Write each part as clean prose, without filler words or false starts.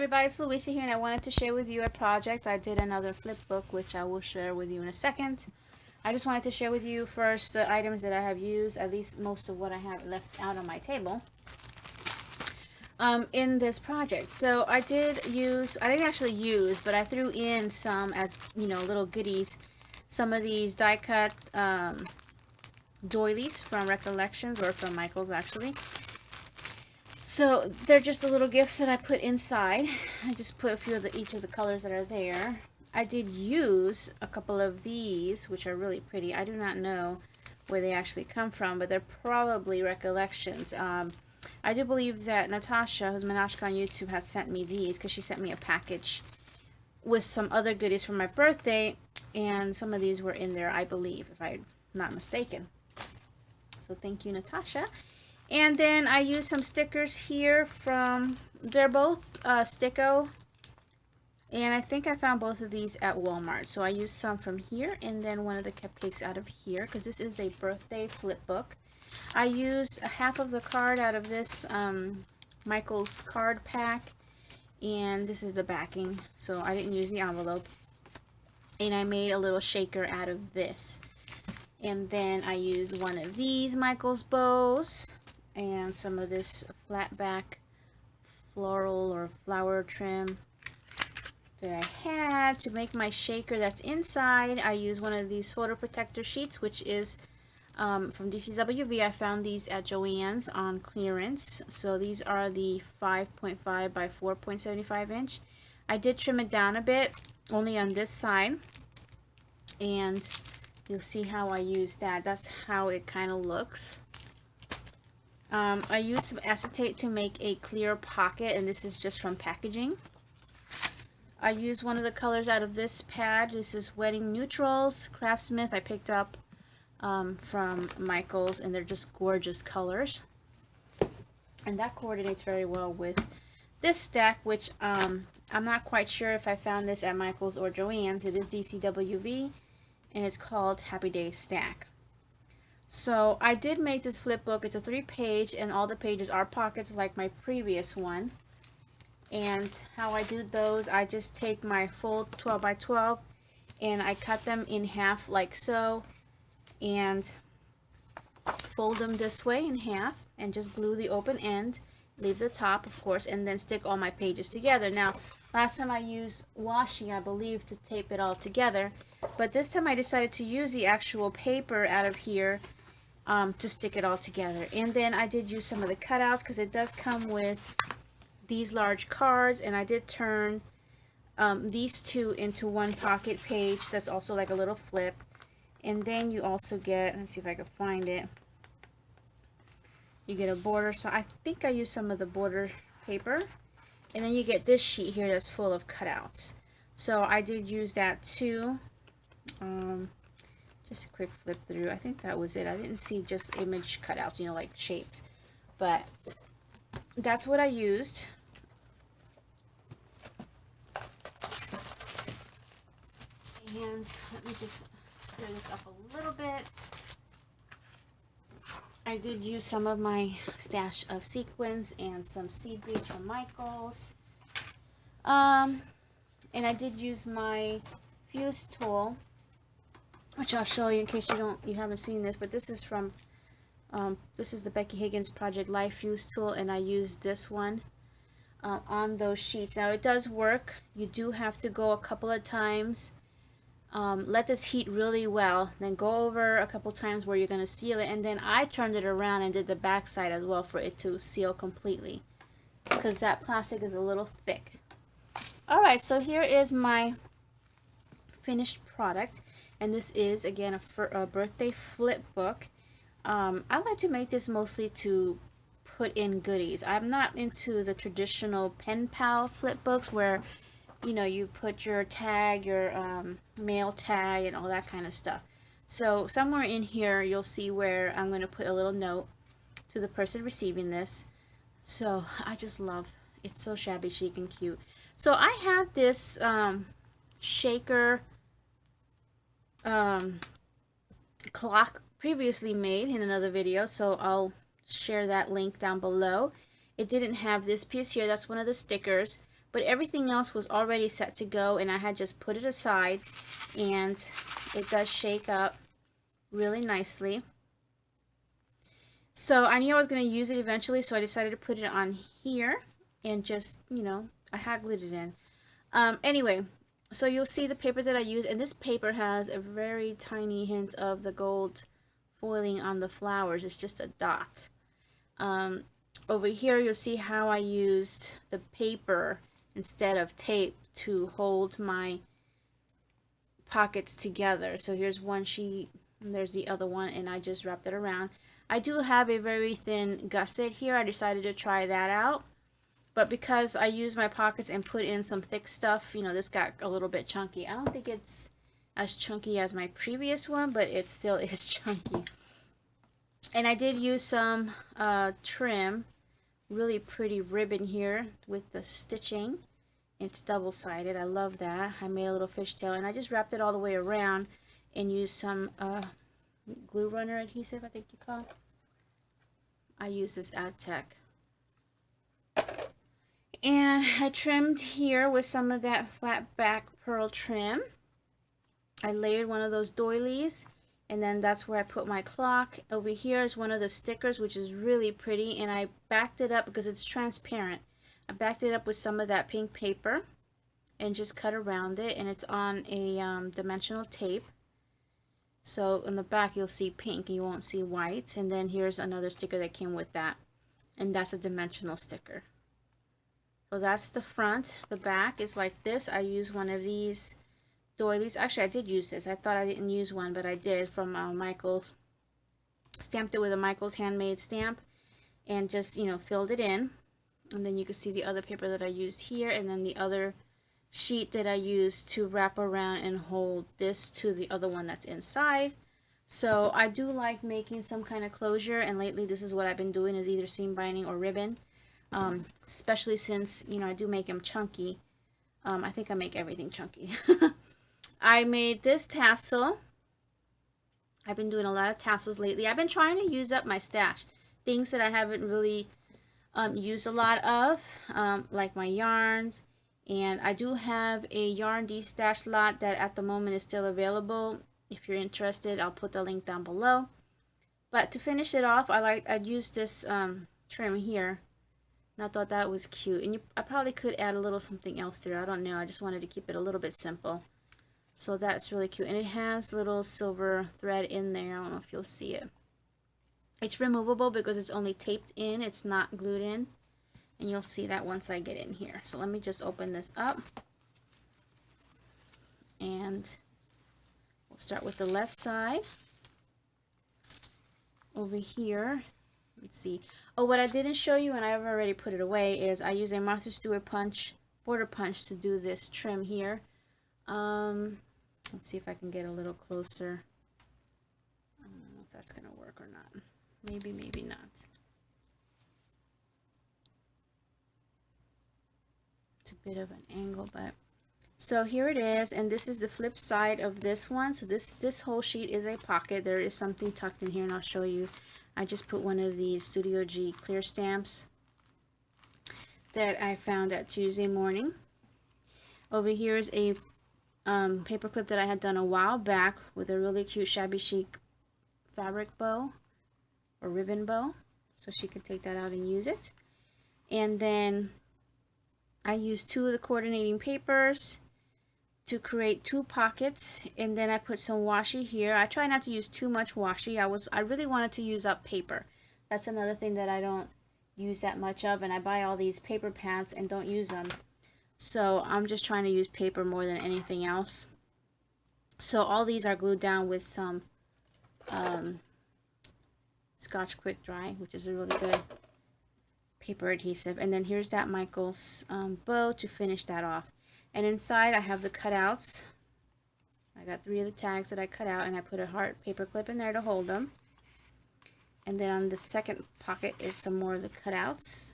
everybody, it's Louisa here, and I wanted to share with you a project. I did another flip book, which I will share with you in a second. I just wanted to share with you first the items that I have used, at least most of what I have left out on my table in this project. So I didn't actually use, but I threw in some as, little goodies. Some of these die cut doilies from Recollections, or from Michael's actually. So they're just the little gifts that I put inside. I just put a few of each of the colors that are there. I did use a couple of these, which are really pretty. I do not know where they actually come from, but they're probably Recollections. I do believe that Natasha, who's Manashka on YouTube, has sent me these because she sent me a package with some other goodies for my birthday, and some of these were in there, I believe, if I'm not mistaken. So thank you, Natasha. And then I used some stickers here from, they're both Sticko, and I think I found both of these at Walmart. So I used some from here, and then one of the cupcakes out of here, because this is a birthday flip book. I used half of the card out of this Michael's card pack, and this is the backing, so I didn't use the envelope. And I made a little shaker out of this. And then I used one of these Michael's bows, and some of this flat back floral or flower trim that I had to make my shaker that's inside. I used one of these photo protector sheets, which is from DCWV. I found these at Joann's on clearance. So these are the 5.5 by 4.75 inch. I did trim it down a bit, only on this side, and you'll see how I use that. That's how it kind of looks. I used some acetate to make a clear pocket, and this is just from packaging. I used one of the colors out of this pad. This is Wedding Neutrals, Craftsmith. I picked up from Michael's, and they're just gorgeous colors. And that coordinates very well with this stack, which I'm not quite sure if I found this at Michael's or Joann's. It is DCWV, and it's called Happy Days Stack. So I did make this flip book. It's a 3-page, and all the pages are pockets like my previous one. And how I do those, I just take my full 12 by 12 and I cut them in half like so, and fold them this way in half, and just glue the open end, leave the top of course, and then stick all my pages together. Now last time I used washi, I believe, to tape it all together, but this time I decided to use the actual paper out of here to stick it all together. And then I did use some of the cutouts, because it does come with these large cards, and I did turn these two into one pocket page that's also like a little flip. And then you also get, let's see if I can find it, you get a border. So I think I used some of the border paper, and then you get this sheet here that's full of cutouts. So I did use that too. Just a quick flip through. I think that was it. I didn't see just image cutouts, like shapes, but that's what I used. And let me just clear this up a little bit. I did use some of my stash of sequins and some seed beads from Michael's. And I did use my fuse tool, which I'll show you in case you haven't seen this, but this is from this is the Becky Higgins Project Life fuse tool, and I used this one on those sheets. Now it does work. You do have to go a couple of times, let this heat really well, then go over a couple times where you're going to seal it, and then I turned it around and did the back side as well for it to seal completely, because that plastic is a little thick. Alright, so here is my finished product, and this is again a birthday flip book. I like to make this mostly to put in goodies. I'm not into the traditional pen pal flip books where you put your tag, your mail tag, and all that kind of stuff. So somewhere in here you'll see where I'm going to put a little note to the person receiving this. So I just love it's so shabby chic and cute. So I had this shaker clock previously made in another video, so I'll share that link down below. It didn't have this piece here. That's one of the stickers, but everything else was already set to go, and I had just put it aside, and it does shake up really nicely. So I knew I was going to use it eventually, so I decided to put it on here and just, you know, I had glued it in. Anyway, so you'll see the paper that I use, and this paper has a very tiny hint of the gold foiling on the flowers. It's just a dot. Over here you'll see how I used the paper instead of tape to hold my pockets together. So here's one sheet, and there's the other one, and I just wrapped it around. I do have a very thin gusset here. I decided to try that out. But because I used my pockets and put in some thick stuff, you know, this got a little bit chunky. I don't think it's as chunky as my previous one, but it still is chunky. And I did use some trim, really pretty ribbon here with the stitching. It's double-sided. I love that. I made a little fishtail, and I just wrapped it all the way around and used some glue runner adhesive, I think you call it. I use this Tech. And I trimmed here with some of that flat back pearl trim. I layered one of those doilies, and then that's where I put my clock. Over here is one of the stickers, which is really pretty, and I backed it up because it's transparent. I backed it up with some of that pink paper and just cut around it, and it's on a dimensional tape. So in the back you'll see pink and you won't see white. And then here's another sticker that came with that, and that's a dimensional sticker. So that's the front. The back is like this. I use one of these doilies. Actually, I did use this. I thought I didn't use one, but I did, from Michael's. Stamped it with a Michael's handmade stamp and just, you know, filled it in. And then you can see the other paper that I used here, and then the other sheet that I used to wrap around and hold this to the other one that's inside. So I do like making some kind of closure, and lately this is what I've been doing, is either seam binding or ribbon. Especially since, you know, I do make them chunky. I think I make everything chunky. I made this tassel. I've been doing a lot of tassels lately. I've been trying to use up my stash. Things that I haven't really used a lot of, like my yarns. And I do have a yarn destash lot that at the moment is still available. If you're interested, I'll put the link down below. But to finish it off, I'd use this trim here. And I thought that was cute. And I probably could add a little something else there. I don't know. I just wanted to keep it a little bit simple. So that's really cute. And it has little silver thread in there. I don't know if you'll see it. It's removable because it's only taped in. It's not glued in. And you'll see that once I get in here. So let me just open this up. And we'll start with the left side. Over here, let's see. Oh, what I didn't show you, and I've already put it away, is I use a Martha Stewart border punch to do this trim here. Let's see if I can get a little closer. I don't know if that's going to work or not. Maybe, maybe not. It's a bit of an angle, but... So here it is, and this is the flip side of this one. So this whole sheet is a pocket. There is something tucked in here, and I'll show you. I just put one of these Studio G clear stamps that I found at Tuesday morning. Over here is a paper clip that I had done a while back with a really cute Shabby Chic fabric bow or ribbon bow, so she could take that out and use it. And then I used two of the coordinating papers to create two pockets, and then I put some washi here. I try not to use too much washi. I really wanted to use up paper. That's another thing that I don't use that much of, and I buy all these paper pads and don't use them. So I'm just trying to use paper more than anything else. So all these are glued down with some Scotch Quick Dry, which is a really good paper adhesive. And then here's that Michael's bow to finish that off. And inside I have the cutouts. I got 3 of the tags that I cut out, and I put a heart paper clip in there to hold them. And then on the second pocket is some more of the cutouts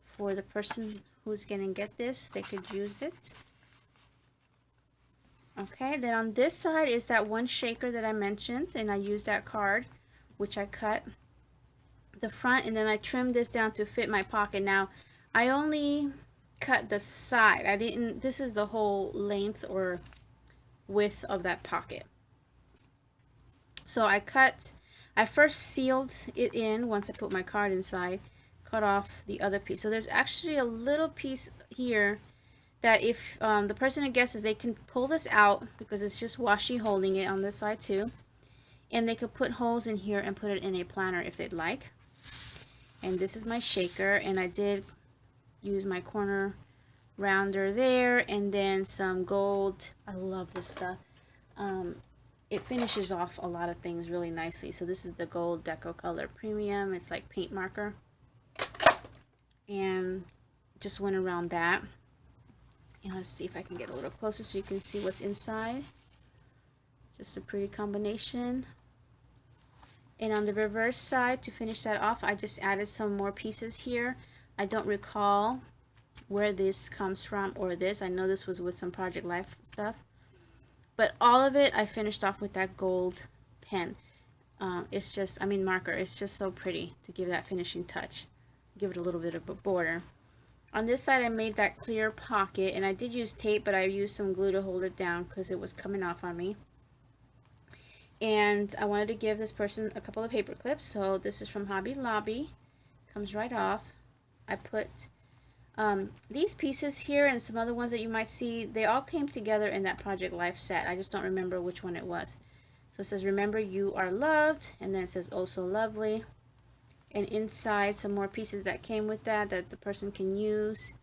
for the person who's gonna get this. They could use it. Okay, then on this side is that one shaker that I mentioned, and I used that card, which I cut the front, and then I trimmed this down to fit my pocket. Now I only cut the side. I didn't, this is the whole length or width of that pocket. So I first sealed it in once I put my card inside, cut off the other piece. So there's actually a little piece here that if the person who guesses, they can pull this out because it's just washi holding it on this side too. And they could put holes in here and put it in a planner if they'd like. And this is my shaker, and I did use my corner rounder there, and then some gold. I love this stuff. It finishes off a lot of things really nicely. So this is the gold Deco Color Premium. It's like paint marker. And just went around that. And let's see if I can get a little closer so you can see what's inside. Just a pretty combination. And on the reverse side, to finish that off, I just added some more pieces here. I don't recall where this comes from or this. I know this was with some Project Life stuff. But all of it, I finished off with that gold pen. It's just, I mean marker. It's just so pretty to give that finishing touch. Give it a little bit of a border. On this side, I made that clear pocket. And I did use tape, but I used some glue to hold it down because it was coming off on me. And I wanted to give this person a couple of paper clips. So this is from Hobby Lobby. Comes right off. I put these pieces here and some other ones that you might see. They all came together in that Project Life set. I just don't remember which one it was. So it says, remember you are loved. And then it says, oh so lovely. And inside some more pieces that came with that the person can use.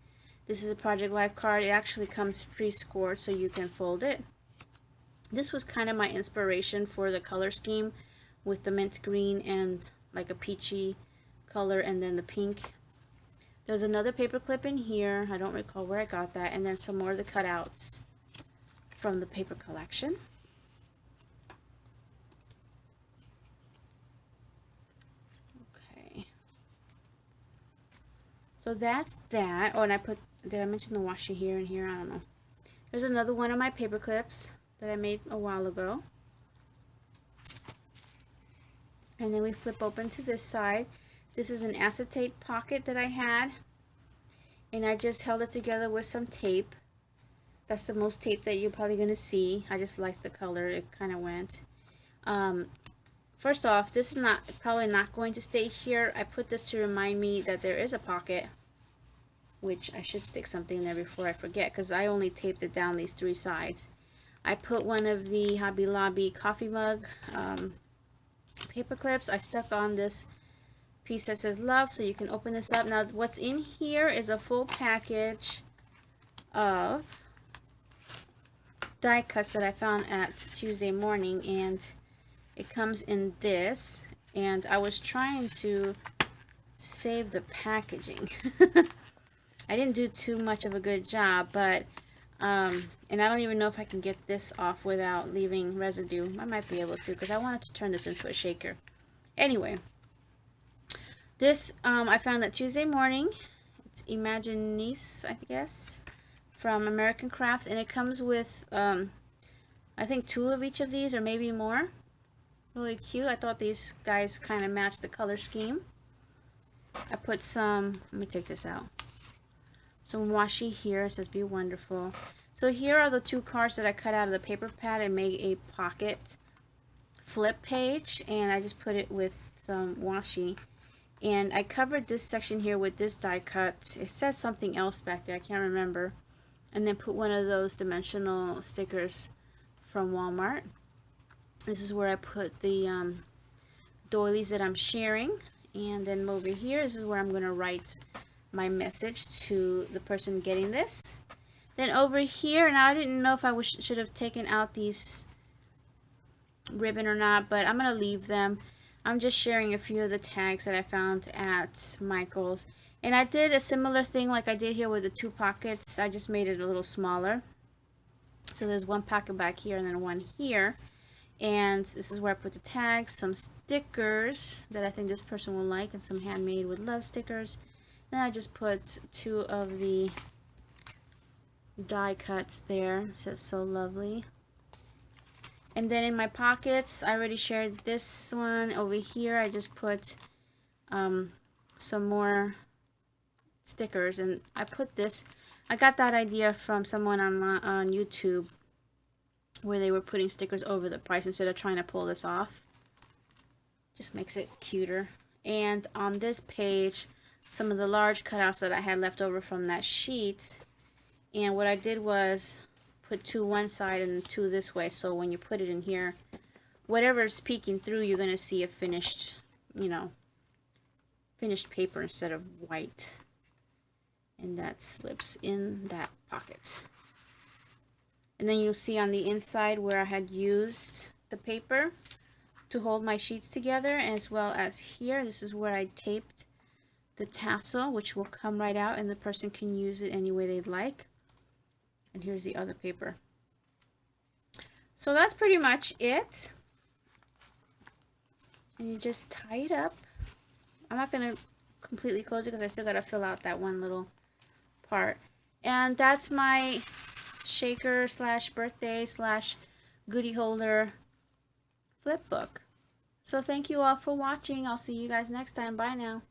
This is a Project Life card. It actually comes pre-scored so you can fold it. This was kind of my inspiration for the color scheme with the mint green and like a peachy color and then the pink. There's another paper clip in here. I don't recall where I got that. And then some more of the cutouts from the paper collection. Okay. So that's that. Oh, and I put, did I mention the washi here and here? I don't know. There's another one of my paper clips that I made a while ago. And then we flip open to this side. This is an acetate pocket that I had. And I just held it together with some tape. That's the most tape that you're probably going to see. I just like the color. It kind of went. First off, this is probably not going to stay here. I put this to remind me that there is a pocket. Which I should stick something in there before I forget. Because I only taped it down these three sides. I put one of the Hobby Lobby coffee mug paper clips. I stuck on this piece that says love, so you can open this up. Now what's in here is a full package of die cuts that I found at Tuesday Morning, and it comes in this, and I was trying to save the packaging. I didn't do too much of a good job, but and I don't even know if I can get this off without leaving residue. I might be able to because I wanted to turn this into a shaker. Anyway, this I found that Tuesday Morning. It's Imaginice, I guess, from American Crafts, and it comes with I think 2 of each of these or maybe more. Really cute. I thought these guys kind of matched the color scheme. I put some, let me take this out. Some washi here. It says be wonderful. So here are the 2 cards that I cut out of the paper pad and made a pocket flip page, and I just put it with some washi. And I covered this section here with this die cut. It says something else back there, I can't remember. And then put one of those dimensional stickers from Walmart. This is where I put the doilies that I'm sharing. And then over here, this is where I'm going to write my message to the person getting this. Then over here, now I didn't know if I should have taken out these ribbon or not, but I'm going to leave them. I'm just sharing a few of the tags that I found at Michael's. And I did a similar thing like I did here with the 2 pockets. I just made it a little smaller. So there's one pocket back here and then one here. And this is where I put the tags, some stickers that I think this person will like, and some handmade with love stickers. Then I just put 2 of the die cuts there. It says so lovely. And then in my pockets, I already shared this one. Over here, I just put some more stickers. And I put this I got that idea from someone on YouTube where they were putting stickers over the price instead of trying to pull this off. Just makes it cuter. And on this page, some of the large cutouts that I had left over from that sheet. And what I did was put 2 one side and 2 this way. So when you put it in here, whatever's peeking through, you're going to see a finished, you know, finished paper instead of white. And that slips in that pocket. And then you'll see on the inside where I had used the paper to hold my sheets together, as well as here, this is where I taped the tassel, which will come right out and the person can use it any way they'd like. And here's the other paper. So that's pretty much it. And you just tie it up. I'm not going to completely close it because I still got to fill out that one little part. And that's my shaker slash birthday slash goodie holder flip book. So thank you all for watching. I'll see you guys next time. Bye now.